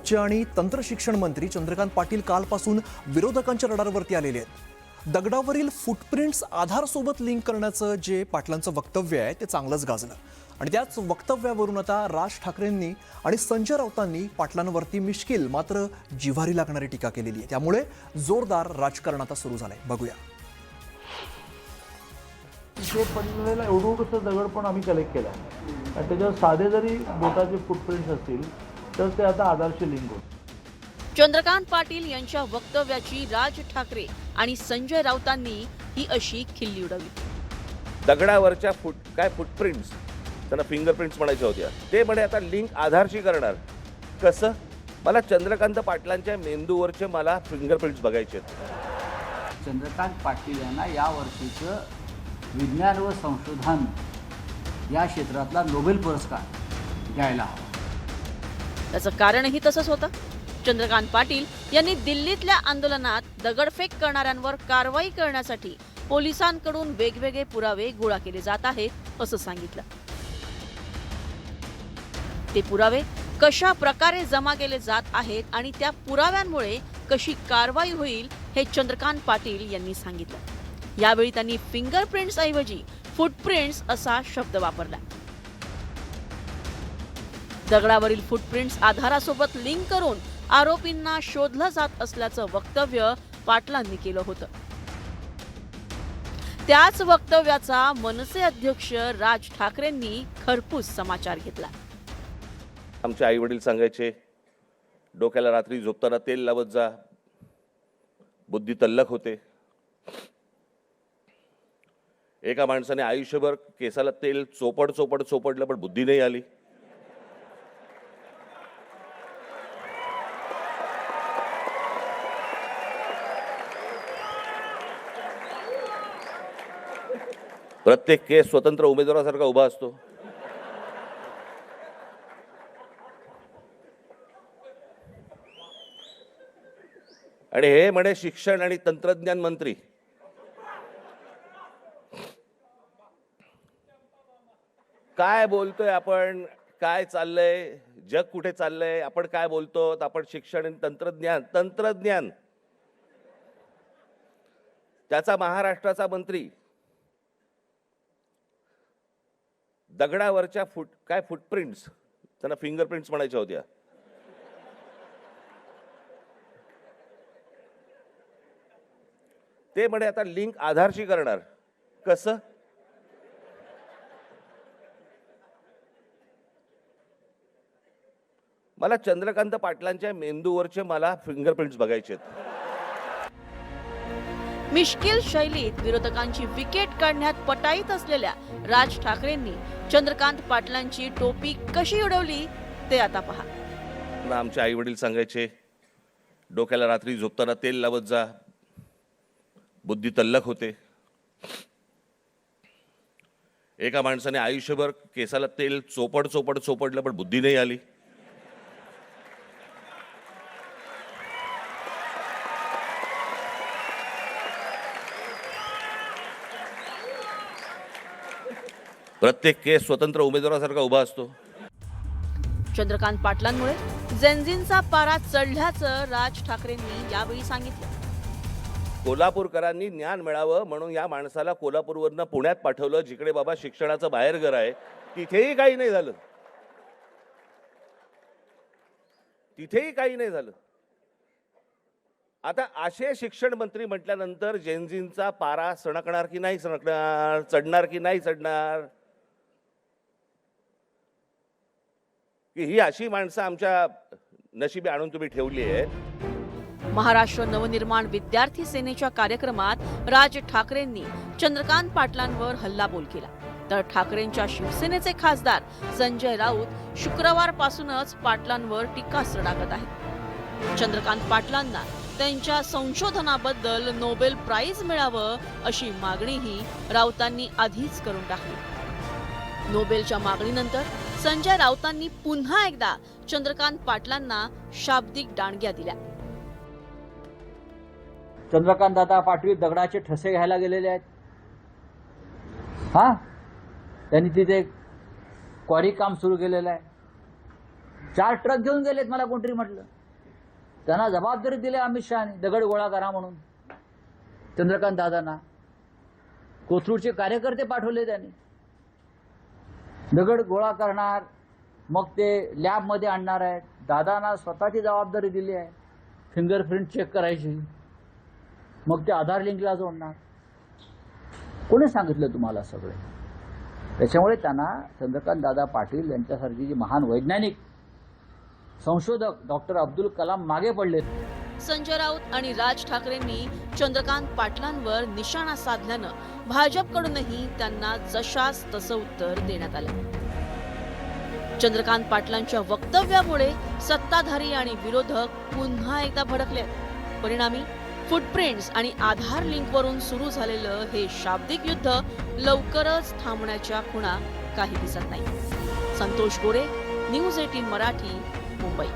राज्य आणि तंत्रशिक्षण मंत्री चंद्रकांत पाटील कालपासून विरोधकांच्या रडारवरती आलेले आहेत। दगडावरील फुटप्रिंट्स आधारसोबत लिंक करण्याचं जे पाटलांचं वक्तव्य आहे ते चांगलंच गाजलं आणि त्याच वक्तव्यावरून आता राज ठाकरेंनी आणि संजय राऊतांनी पाटलांवरती मिश्किल मात्र जिव्हारी लागणारी टीका केलेली आहे। त्यामुळे जोरदार राजकारण आता सुरू झालंय। बघूया। ते पडलेला एवढं दगड पण आम्ही कलेक्ट केला आणि त्याच्यावर साधे जरी बोटाचे फुटप्रिंट्स असतील तर ते आता आधारशी लिंक होतं। चंद्रकांत पाटील यांच्या वक्तव्याची राज ठाकरे आणि संजय राऊतांनी ही अशी खिल्ली उडवली। दगडावरच्या फुटप्रिंट्स त्यांना फिंगरप्रिंट्स म्हणायच्या होत्या, ते म्हणे आता लिंक आधारशी करणार कसं? मला चंद्रकांत पाटलांच्या मेंदूवरचे मला फिंगरप्रिंट्स बघायचे आहेत। चंद्रकांत पाटील यांना या वर्षीचं विज्ञान व संशोधन या क्षेत्रातला नोबेल पुरस्कार द्यायला हवा। त्याचं कारणही तसंच होतं। चंद्रकांत पाटील यांनी दिल्लीतल्या आंदोलनात दगडफेक करणाऱ्यांवर कारवाई करण्यासाठी पोलिसांकडून वेगवेगळे पुरावे गोळा केले जात आहेत असं सांगितलं। ते पुरावे कशा प्रकारे जमा केले जात आहेत आणि त्या पुराव्यांमुळे कशी कारवाई होईल हे चंद्रकांत पाटील यांनी सांगितलं। यावेळी त्यांनी फिंगरप्रिंट्स ऐवजी फुटप्रिंट्स असा शब्द वापरला। दगडावरील फुटप्रिंट्स आधारासोबत लिंक करून आरोपींना शोधलं जात असल्याचं वक्तव्य पाटलांनी केलं होतं। त्याच वक्तव्याचा मनसे अध्यक्ष राज ठाकरेंनी खरपूस समाचार घेतला। आमचे आई वडील सांगायचे, डोक्याला रात्री झोपताना तेल लावत जा, बुद्धी तल्लख होते। एका माणसाने आयुष्यभर केसाला तेल चोपडलं पण बुद्धी नाही आली। प्रत्येक केस स्वतंत्र उमेदवारासारखा उभा असतो। आणि हे म्हणे शिक्षण आणि तंत्रज्ञान मंत्री। काय बोलतोय आपण? काय चाललंय? जग कुठे चाललंय? आपण काय बोलतो? आपण शिक्षण आणि तंत्रज्ञान त्याचा महाराष्ट्राचा मंत्री दगडावरच्या फुटप्रिंट्स त्यांना फिंगरप्रिंट्स म्हणायच्या होत्या, ते म्हणे आता लिंक आधारशी करणार कसं? मला चंद्रकांत पाटलांच्या मेंदूवरचे मला फिंगरप्रिंट्स बघायचे आहेत। मिश्किल शैलीत विरोधकांची विकेट काढण्यात पटाईत असलेल्या राज ठाकरेंनी चंद्रकांत पाटलांची टोपी कशी उडवली ते आता पहा। आमचे आई वडील सांगायचे, डोक्याला रात्री झोपताना तेल लावत जा, बुद्धी तल्लख होते। एका माणसाने आयुष्यभर केसाला तेल चोपडलं पण बुद्धी नाही आली। प्रत्येक केस स्वतंत्र उमेदवारासारखा उभा असतो। चंद्रकांत पाटलांमुळे जेनझींचा पारा चढल्याचं राज ठाकरेंनी यावेळी सांगितलं। कोल्हापूरकरांनी ज्ञान मिळावं म्हणून या माणसाला कोल्हापूरवरनं पुण्यात पाठवलं, जिकडे बाबा शिक्षणाचं बाहेरघर आहे। तिथेही काही नाही झालं। आता असे शिक्षण मंत्री म्हटल्यानंतर जेनझींचा पारा सणकणार की नाही सणकणार, चढणार की नाही चढणार? की ही अशी माणसं आमच्या नशिबी आणून तुम्ही ठेवली आहे। महाराष्ट्र नवनिर्माण विद्यार्थी सेनेच्या कार्यक्रमात राज ठाकरेंनी चंद्रकांत पाटलांवर हल्लाबोल केला, तर ठाकरेंच्या शिवसेनेचे खासदार संजय राऊत शुक्रवारपासूनच पाटलांवर टीकास्त्र डागत आहेत। चंद्रकांत पाटलांना त्यांच्या संशोधनाबद्दल नोबेल प्राइज मिळावं अशी मागणीही राऊतांनी आधीच करून टाकली। नोबेलच्या मागणीनंतर संजय राऊतांनी पुन्हा एकदा चंद्रकांत पाटलांना शाब्दिक दांडग्या दिल्या। चंद्रकांत दादा पाटील दगडाचे ठसे घ्यायला गेलेले आहेत। त्यांनी तिथे क्वारी काम सुरू केलेलं आहे। 4 ट्रक घेऊन गेलेत, मला कोणतरी म्हटलं. त्यांना जबाबदारी दिली अमित शहानी दगड गोळा करा म्हणून. चंद्रकांत दादांना कोथरूडचे कार्यकर्ते पाठवले त्यांनी. दगड गोळा करणार, मग ते लॅबमध्ये आणणार आहेत. दादांना स्वतःची जबाबदारी दिली आहे, फिंगरप्रिंट चेक करायची, मग ते आधार लिंकला जोडणार. कोणी सांगितलं तुम्हाला सगळे? त्याच्यामुळे त्यांना चंद्रकांत दादा पाटील यांच्यासारखी जी महान वैज्ञानिक संशोधक डॉक्टर अब्दुल कलाम मागे पडले. संजय राऊत आणि राज ठाकरेंनी चंद्रकांत पाटलांवर निशाणा साधल्यानं भाजपकडूनही त्यांना जशास तसं उत्तर देण्यात आलं. चंद्रकांत पाटलांच्या वक्तव्यामुळे सत्ताधारी आणि विरोधक पुन्हा एकदा भडकले. परिणामी फुटप्रिंट्स आणि आधार लिंकवरून सुरू झालेलं हे शाब्दिक युद्ध लवकरच थांबण्याच्या खुणा काही दिसत नाही. संतोष गोरे, न्यूज 18 मराठी, मुंबई.